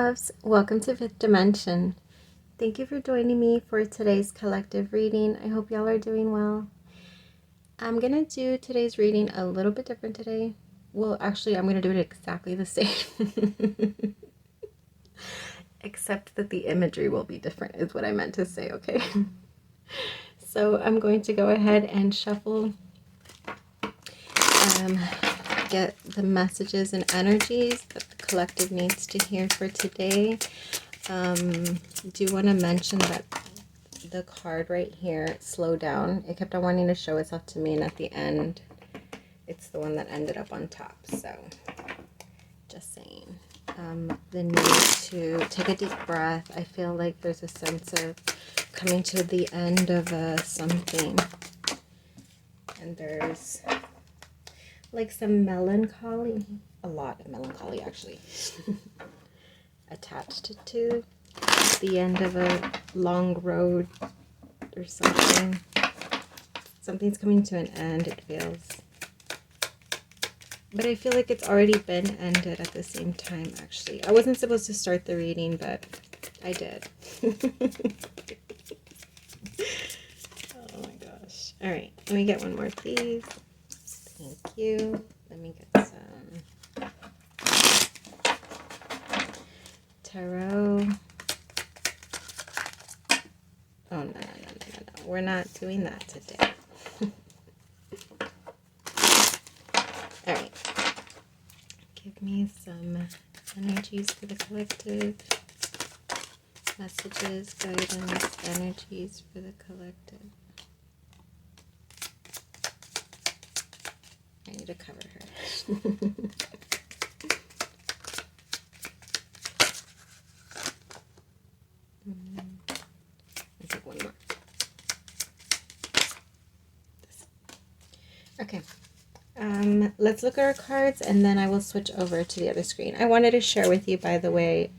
loves, welcome to Fifth Dimension. Thank you for joining me for today's collective reading. I hope y'all are doing well. I'm gonna do today's reading a little bit different today. Well, actually, I'm gonna do it exactly the same. Except that the imagery will be different is what I meant to say, okay? So I'm going to go ahead and shuffle, get the messages and energies that the collective needs to hear for today. Do want to mention that the card right here, Slow Down, it kept on wanting to show itself to me, and at the end it's the one that ended up on top. So just saying, the need to take a deep breath. I feel like there's a sense of coming to the end of something, and there's like some melancholy, a lot of melancholy actually, attached to the end of a long road or something. Something's coming to an end, it feels. But I feel like it's already been ended at the same time, actually. I wasn't supposed to start the reading, but I did. Oh my gosh. All right, let me get one more, please. Thank you. Let me get some tarot. Oh, no. We're not doing that today. All right. Give me some energies for the collective. Messages, guidance, energies for the collective. I need to cover her. I'll take one more. Okay. Let's look at our cards, and then I will switch over to the other screen. I wanted to share with you, by the way,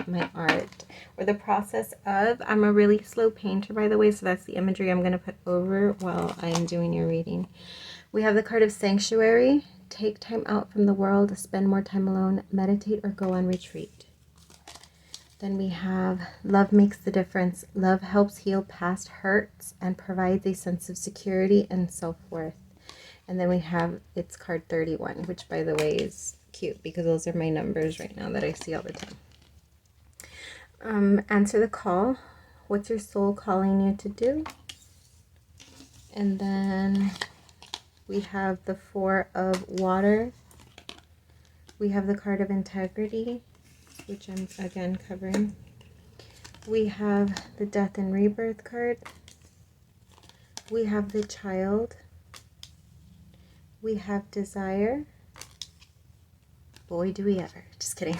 my art, or the process of. I'm a really slow painter, by the way, so that's the imagery I'm going to put over while I'm doing your reading. We have the card of Sanctuary. Take time out from the world, spend more time alone, meditate, or go on retreat. Then we have Love Makes the Difference. Love helps heal past hurts and provides a sense of security and self-worth. And then we have its card 31, which, by the way, is cute because those are my numbers right now that I see all the time. Answer the call. What's your soul calling you to do? And then we have the Four of Water. We have the card of Integrity, which I'm again covering. We have the Death and Rebirth card. We have the Child. We have Desire. Boy, do we ever. Just kidding.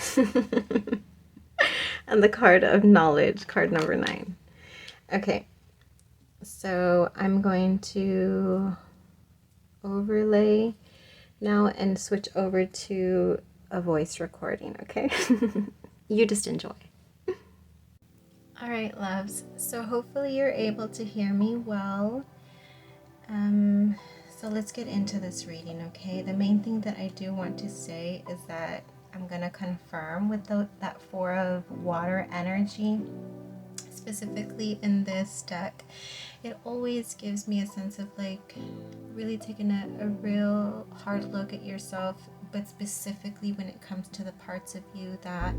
And the card of Knowledge, card number 9. Okay, so I'm going to overlay now and switch over to a voice recording, okay? You just enjoy. All right, loves. So hopefully you're able to hear me well. So let's get into this reading, okay? The main thing that I do want to say is that I'm going to confirm with that Four of Water energy, specifically in this deck. It always gives me a sense of like really taking a real hard look at yourself, but specifically when it comes to the parts of you that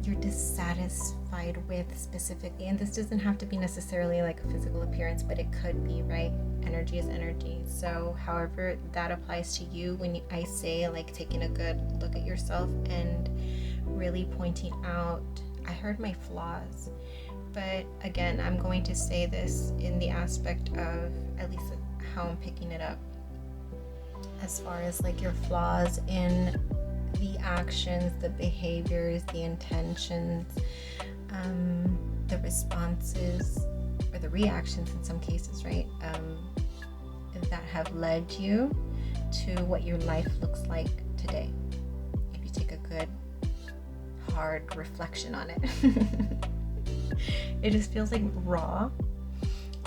you're dissatisfied with specifically. And this doesn't have to be necessarily like a physical appearance, but it could be, right? Energy is energy. So however that applies to you, when I say like taking a good look at yourself and really pointing out, I heard my flaws. But again, I'm going to say this in the aspect of at least how I'm picking it up, as far as like your flaws in the actions, the behaviors, the intentions, the responses, or the reactions in some cases, right? That have led you to what your life looks like today. If you take a good, hard reflection on it. It just feels like raw,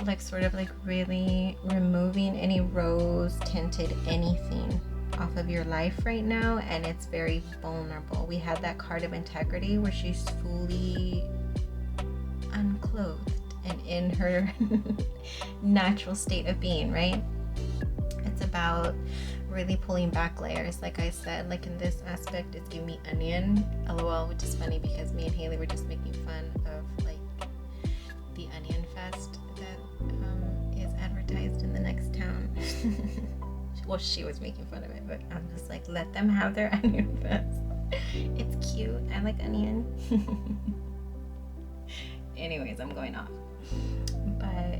like sort of like really removing any rose tinted anything off of your life right now, and it's very vulnerable. We had that card of integrity where she's fully unclothed and in her natural state of being, right? It's about really pulling back layers. Like I said, like in this aspect, it's giving me onion, LOL, which is funny because me and Haley were just making fun of like the Onion Fest that is advertised in the next town. Well, she was making fun of it, but I'm just like, let them have their Onion Fest. It's cute. I like onion. Anyways, I'm going off. But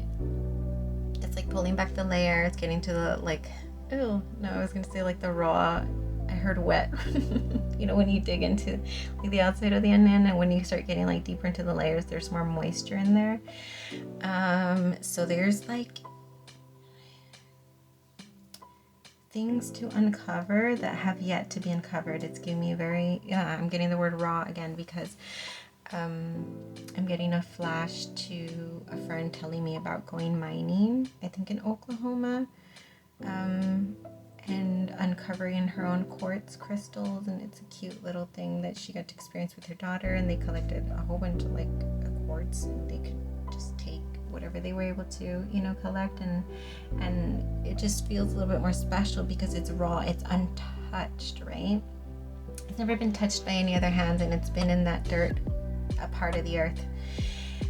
it's like pulling back the layers, getting to the like, oh no, I was gonna say like the raw. I heard wet. You know, when you dig into like the outside of the onion, and when you start getting like deeper into the layers, there's more moisture in there. So there's like things to uncover that have yet to be uncovered. It's giving me I'm getting the word raw again because I'm getting a flash to a friend telling me about going mining, I think in Oklahoma, and uncovering her own quartz crystals, and it's a cute little thing that she got to experience with her daughter, and they collected a whole bunch of like quartz, and they could just take whatever they were able to, you know, collect, and it just feels a little bit more special because it's raw, it's untouched, right? It's never been touched by any other hands, and it's been in that dirt, a part of the earth.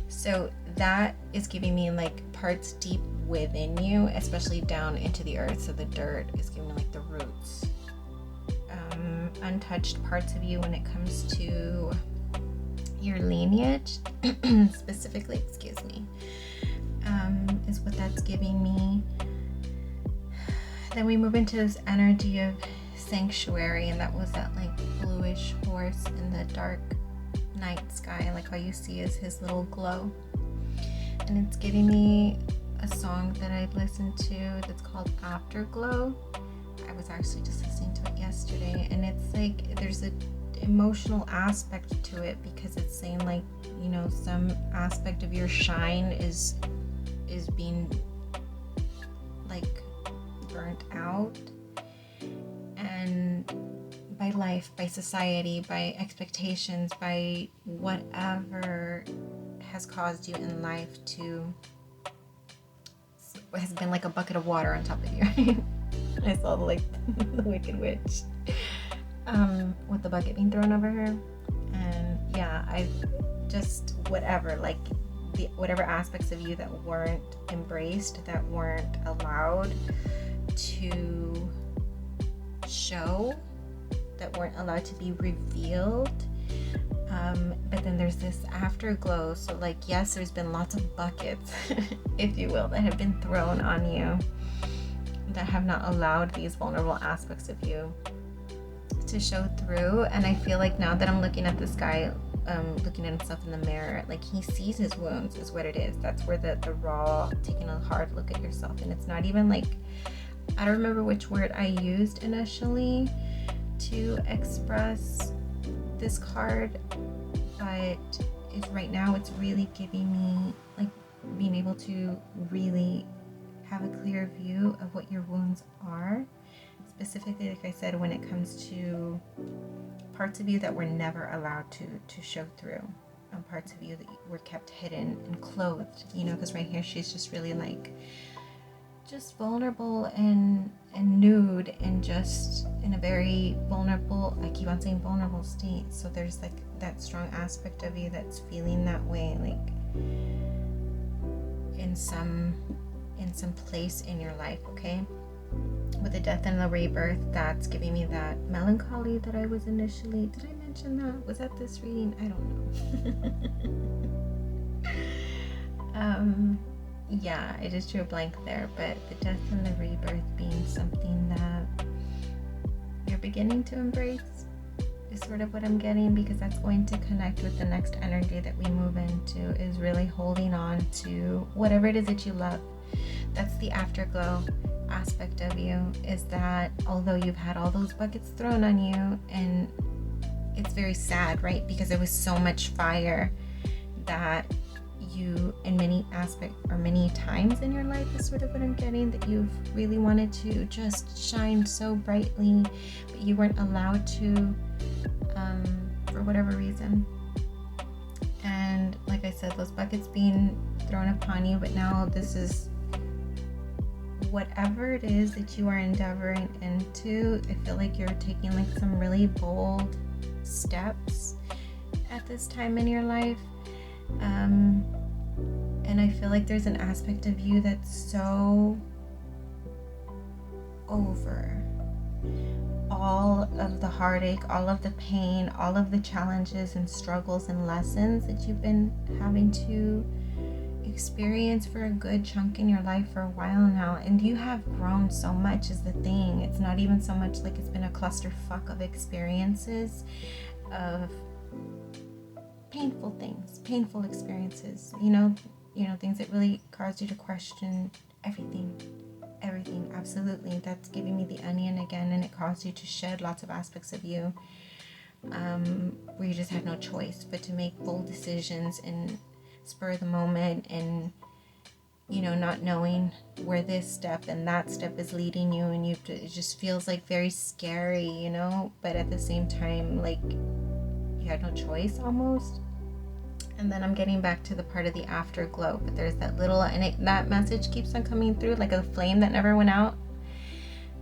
So that is giving me like parts deep within you, especially down into the earth. So the dirt is giving me like the roots, untouched parts of you when it comes to your lineage, specifically, excuse me, is what that's giving me. Then we move into this energy of sanctuary, and that was that like bluish horse in the dark night sky, like all you see is his little glow. And it's giving me a song that I listened to that's called Afterglow. I was actually just listening to it yesterday, and it's like there's a emotional aspect to it because it's saying like, you know, some aspect of your shine is being like burnt out, and by life, by society, by expectations, by whatever has caused you in life to, has been like a bucket of water on top of you, right? I saw the Wicked Witch with the bucket being thrown over her, and yeah, I just whatever, like whatever aspects of you that weren't embraced, that weren't allowed to show, that weren't allowed to be revealed, but then there's this afterglow. So like, yes, there's been lots of buckets if you will, that have been thrown on you that have not allowed these vulnerable aspects of you to show through. And I feel like now that I'm looking at this guy, looking at himself in the mirror, like he sees his wounds is what it is. That's where the raw, taking a hard look at yourself. And it's not even like, I don't remember which word I used initially to express this card, but right now it's really giving me like being able to really have a clear view of what your wounds are, specifically, like I said, when it comes to parts of you that were never allowed to show through, parts of you that were kept hidden and clothed, you know, because right here she's just really like just vulnerable and nude, and just in a very vulnerable, I keep on saying vulnerable state. So there's like that strong aspect of you that's feeling that way, like in some place in your life, okay? With the death and the rebirth, that's giving me that melancholy that I was initially, did I mention that? Was that this reading? I don't know. Yeah, I just drew a blank there, but the death and the rebirth being something that you're beginning to embrace is sort of what I'm getting, because that's going to connect with the next energy that we move into, is really holding on to whatever it is that you love. That's the afterglow aspect of you, is that although you've had all those buckets thrown on you, and it's very sad, right? Because there was so much fire that you, in many aspects or many times in your life, is sort of what I'm getting, that you've really wanted to just shine so brightly, but you weren't allowed to, for whatever reason. And like I said, those buckets being thrown upon you, but now this is whatever it is that you are endeavoring into. I feel like you're taking like some really bold steps at this time in your life. And I feel like there's an aspect of you that's so over all of the heartache, all of the pain, all of the challenges and struggles and lessons that you've been having to experience for a good chunk in your life for a while now. And you have grown so much is the thing. It's not even so much like it's been a clusterfuck of experiences, of painful things, painful experiences, you know, things that really caused you to question everything, absolutely. That's giving me the onion again, and it caused you to shed lots of aspects of you, where you just had no choice but to make bold decisions and spur of the moment, and not knowing where this step and that step is leading you, and it just feels like very scary, but at the same time, like, you had no choice almost. And then I'm getting back to the part of the afterglow, but there's that little, and that message keeps on coming through like a flame that never went out.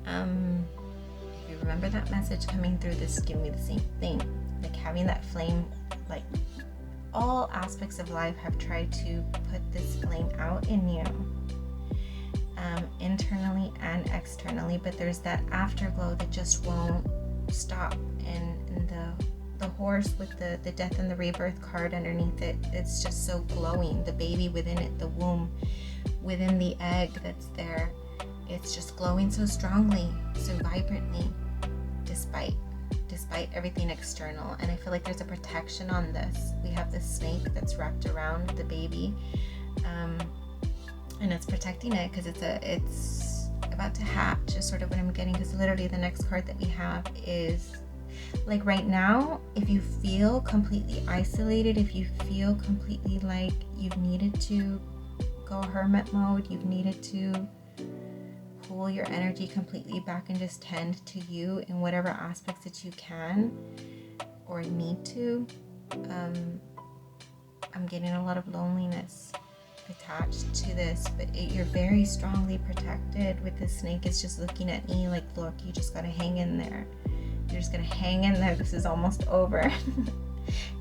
If you remember that message coming through, this is giving me the same thing, like having that flame. Like, all aspects of life have tried to put this flame out in you, internally and externally, but there's that afterglow that just won't stop. And the horse with the death and the rebirth card underneath it, it's just so glowing. The baby within it, the womb within the egg that's there, it's just glowing so strongly, so vibrantly, despite everything external. And I feel like there's a protection on this. We have this snake that's wrapped around the baby, and it's protecting it because it's about to hatch, is sort of what I'm getting. Because literally the next card that we have is, like, right now, if you feel completely isolated, if you feel completely like you've needed to go hermit mode, you've needed to pull your energy completely back and just tend to you in whatever aspects that you can or need to, I'm getting a lot of loneliness attached to this, but you're very strongly protected. With this snake, it's just looking at me like, look, you just gotta hang in there. You're just gonna hang in there. This is almost over.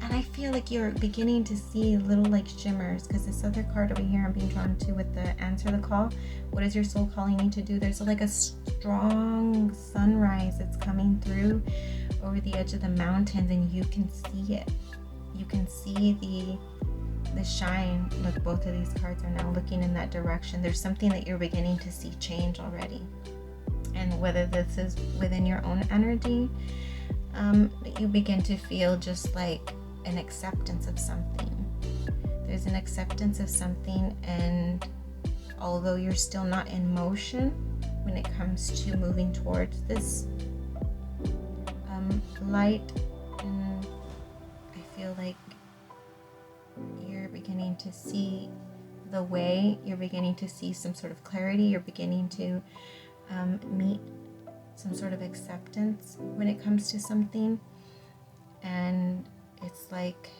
And I feel like you're beginning to see little like shimmers, because this other card over here I'm being drawn to with the answer the call. What is your soul calling you to do? There's like a strong sunrise that's coming through over the edge of the mountains, and you can see it. You can see the shine. Look, both of these cards are now looking in that direction. There's something that you're beginning to see change already. And whether this is within your own energy, you begin to feel just like an acceptance of something. There's an acceptance of something, and although you're still not in motion when it comes to moving towards this light, and I feel like you're beginning to see the way, you're beginning to see some sort of clarity, you're beginning to meet some sort of acceptance when it comes to something. And it's like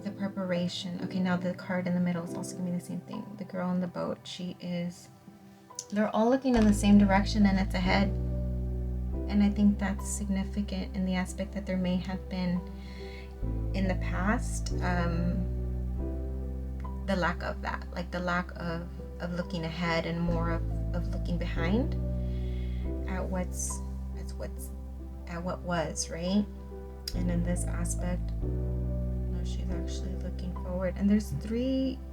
the preparation. Okay, now the card in the middle is also giving me the same thing. The girl in the boat, they're all looking in the same direction, and it's ahead. And I think that's significant in the aspect that there may have been in the past the lack of that, like the lack of looking ahead and more of looking behind at what was, right? And in this aspect, no, she's actually looking forward. And there's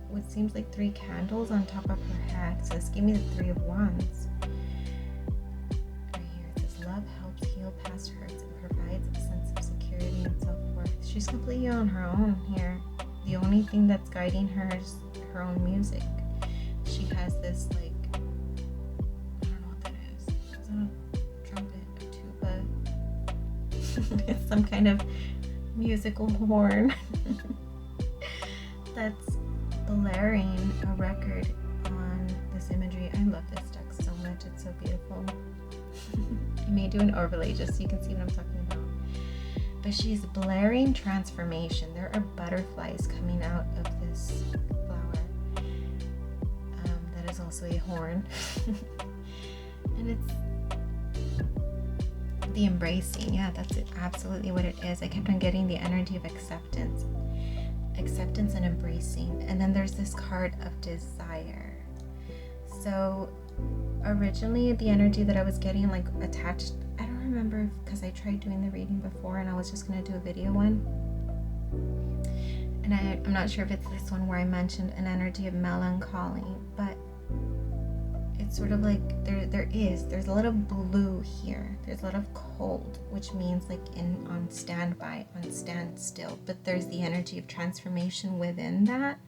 what seems like three candles on top of her head. So this gave me the Three of Wands. Right here it says, love helps heal past hurts and provides a sense of security and self-worth. She's completely on her own here. The only thing that's guiding her is her own music. She has this, like, I don't know what that is. Is that a trumpet, a tuba? It's some kind of musical horn. That's layering a record on this imagery. I love this deck so much. It's so beautiful. I may do an overlay just so you can see what I'm talking about. But she's blaring transformation. There are butterflies coming out of this flower. That is also a horn. And it's the embracing. Yeah, that's absolutely what it is. I kept on getting the energy of acceptance and embracing. And then there's this card of desire. So originally the energy that I was getting like attached, I don't remember because I tried doing the reading before and I was just going to do a video one. And I'm not sure if it's this one where I mentioned an energy of melancholy, but it's sort of like there's a lot of blue here. There's a lot of cold, which means like on standby, on standstill. But there's the energy of transformation within that,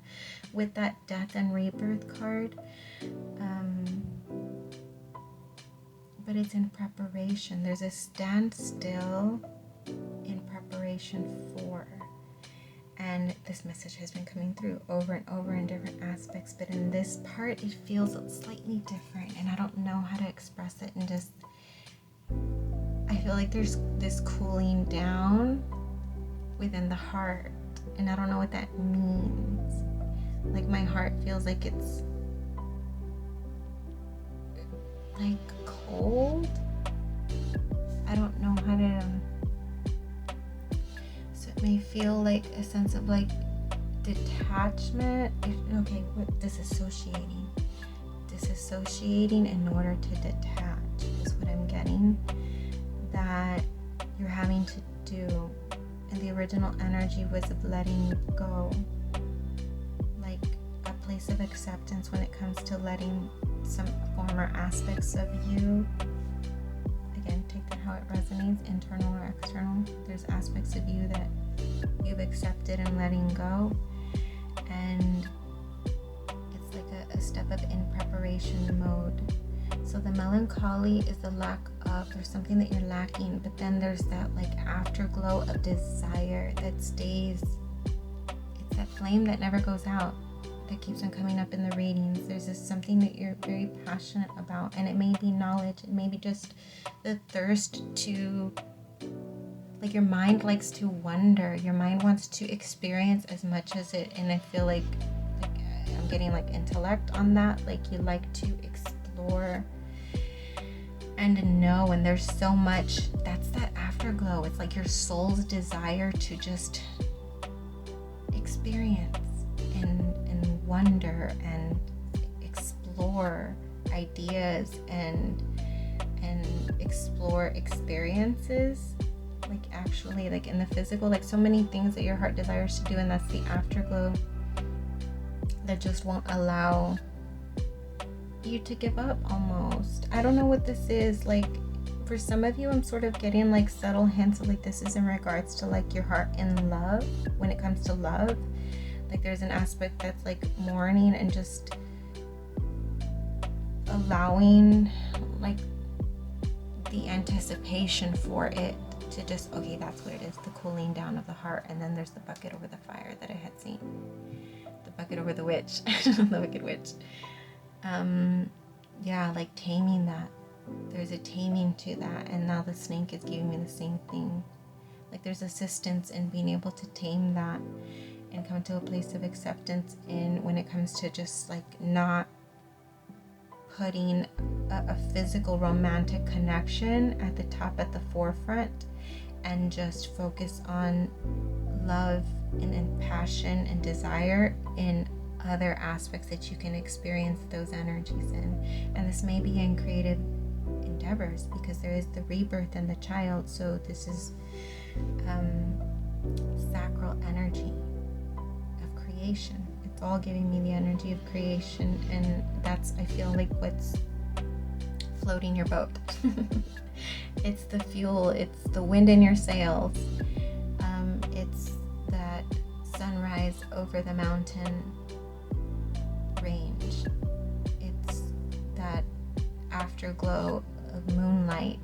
with that death and rebirth card. But it's in preparation. There's a standstill in preparation for. And this message has been coming through over and over in different aspects, but in this part it feels slightly different, and I don't know how to express it. And just, I feel like there's this cooling down within the heart, and I don't know what that means. Like my heart feels like it's like cold. I don't know how to. It may feel like a sense of like detachment. Disassociating in order to detach is what I'm getting, that you're having to do. And the original energy was of letting go, like a place of acceptance when it comes to letting some former aspects of you. Again, take that how it resonates, internal or external. There's aspects of you that you've accepted and letting go, and it's like a step of in preparation mode. So the melancholy is the lack of, there's something that you're lacking, but then there's that like afterglow of desire that stays. It's that flame that never goes out, that keeps on coming up in the readings. There's this something that you're very passionate about, and it may be knowledge, it may be just the thirst to, like, your mind likes to wonder, your mind wants to experience as much as it, and I feel like I'm getting like intellect on that, like you like to explore and know, and there's so much, that's that afterglow. It's like your soul's desire to just experience and wonder and explore ideas and explore experiences, like actually like in the physical, like so many things that your heart desires to do, and that's the afterglow that just won't allow you to give up almost. I don't know what this is. Like for some of you, I'm sort of getting like subtle hints of like this is in regards to like your heart in love. When it comes to love, like there's an aspect that's like mourning and just allowing like the anticipation for it to just, okay, that's what it is, the cooling down of the heart. And then there's the bucket over the fire that I had seen, the bucket over the witch, the wicked witch. Yeah, like taming that. There's a taming to that, and now the snake is giving me the same thing. Like there's assistance in being able to tame that and come to a place of acceptance in when it comes to just like not putting a physical romantic connection at the top, at the forefront, and just focus on love and passion and desire in other aspects that you can experience those energies in. And this may be in creative endeavors because there is the rebirth and the child. So this is sacral energy of creation. It's all giving me the energy of creation, and that's, I feel like, what's floating your boat. It's the fuel, it's the wind in your sails, it's that sunrise over the mountain range, it's that afterglow of moonlight,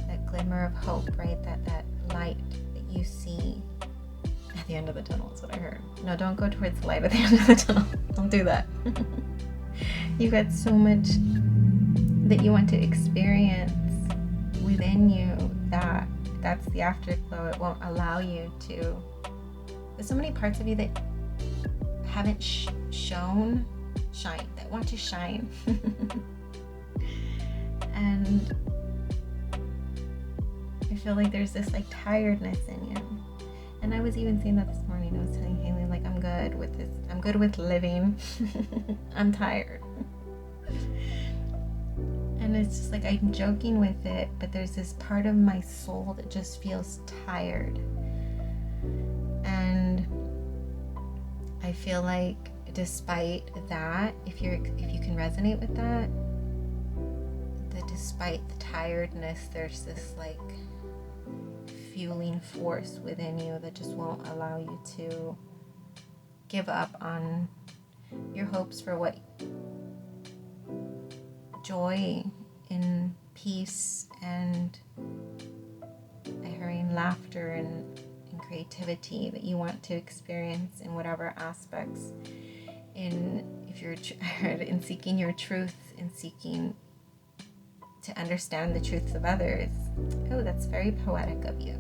that glimmer of hope, right? That light that you see At the end of the tunnel is what I heard. No, don't go towards the light at the end of the tunnel. Don't do that. You got so much that you want to experience within you that's the afterglow. It won't allow you to. There's so many parts of you that haven't shine, that want to shine. And I feel like there's this like tiredness in you. And I was even saying that this morning. I was telling Haley, like, I'm good with this. I'm good with living. I'm tired. And it's just like, I'm joking with it, but there's this part of my soul that just feels tired. And I feel like despite that, if you can resonate with that, despite the tiredness, there's this like fueling force within you that just won't allow you to give up on your hopes for what joy in peace and laughter and creativity that you want to experience in whatever aspects. I heard in seeking your truth, in seeking to understand the truths of others. Oh, that's very poetic of you.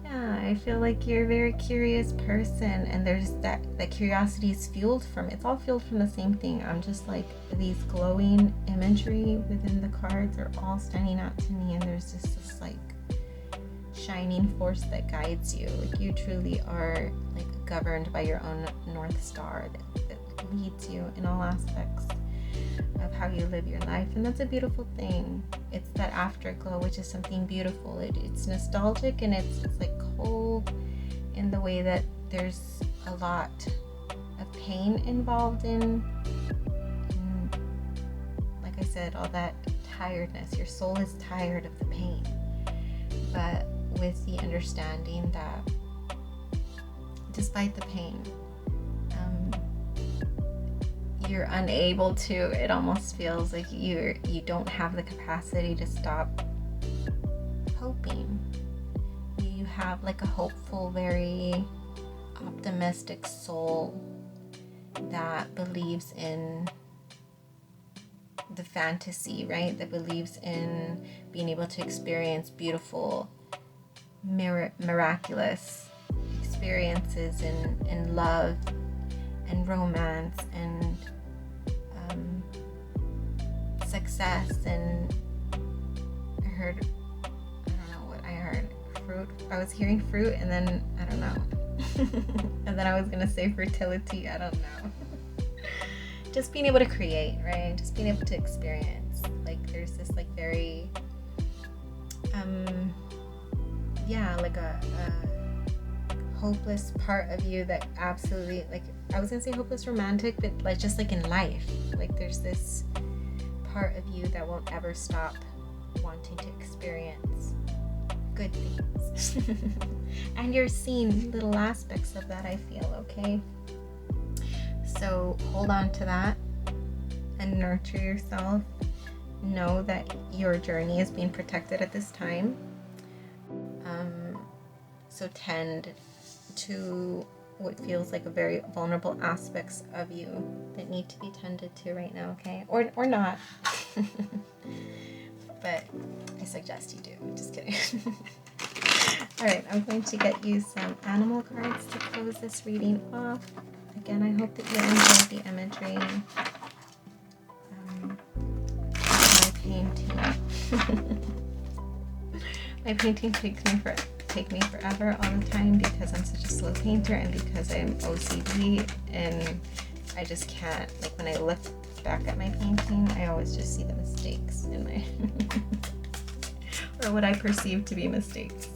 Yeah, I feel like you're a very curious person, and there's that curiosity is fueled from, it's all fueled from the same thing. I'm just like, these glowing imagery within the cards are all standing out to me, and there's just this like shining force that guides you. Like you truly are like governed by your own North Star that leads you in all aspects of how you live your life, and that's a beautiful thing. It's that afterglow, which is something beautiful. It's nostalgic, and it's like cold in the way that there's a lot of pain involved in like I said, all that tiredness. Your soul is tired of the pain, but with the understanding that despite the pain, you're unable to, it almost feels like you don't have the capacity to stop hoping. You have like a hopeful, very optimistic soul that believes in the fantasy, right? That believes in being able to experience beautiful, miraculous experiences in love and romance and success. And I don't know what I heard, fruit. I was hearing fruit, and then I don't know. And then I was gonna say fertility, I don't know. Just being able to create, right? Just being able to experience. Like there's this like very like a hopeless part of you that absolutely, like, I was gonna say hopeless romantic, but like just like in life, like there's this part of you that won't ever stop wanting to experience good things. And you're seeing little aspects of that, I feel, okay? So hold on to that and nurture yourself. Know that your journey is being protected at this time. So tend to what feels like a very vulnerable aspects of you that need to be tended to right now, okay? Or not. But I suggest you do. Just kidding. Alright, I'm going to get you some animal cards to close this reading off. Again, I hope that you enjoyed the imagery. My painting. My painting take me forever all the time because I'm such a slow painter and because I'm OCD, and I just can't, like when I look back at my painting, I always just see the mistakes in my or what I perceive to be mistakes.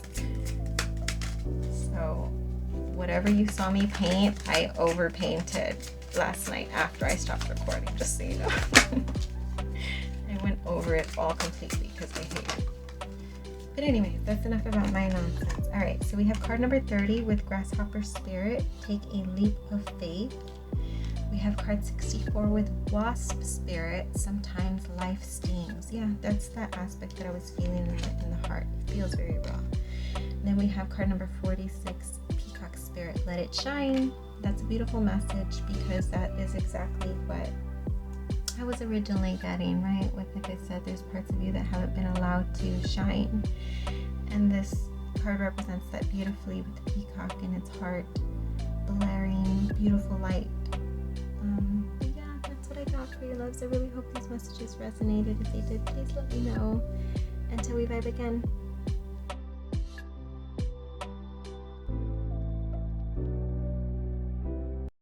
So whatever you saw me paint, I overpainted last night after I stopped recording, just so you know. I went over it all completely because I hate it. But anyway, that's enough about my nonsense. Alright, so we have card number 30 with Grasshopper Spirit. Take a leap of faith. We have card 64 with Wasp Spirit. Sometimes life stings. Yeah, that's that aspect that I was feeling in the heart. It feels very raw. And then we have card number 46, Peacock Spirit, Let It Shine. That's a beautiful message because that is exactly what I was originally getting, right? With, like I said, there's parts of you that haven't been allowed to shine. And this card represents that beautifully with the peacock in its heart, blaring beautiful light. But yeah, that's what I got for your loves. I really hope these messages resonated. If they did, please let me know. Until we vibe again.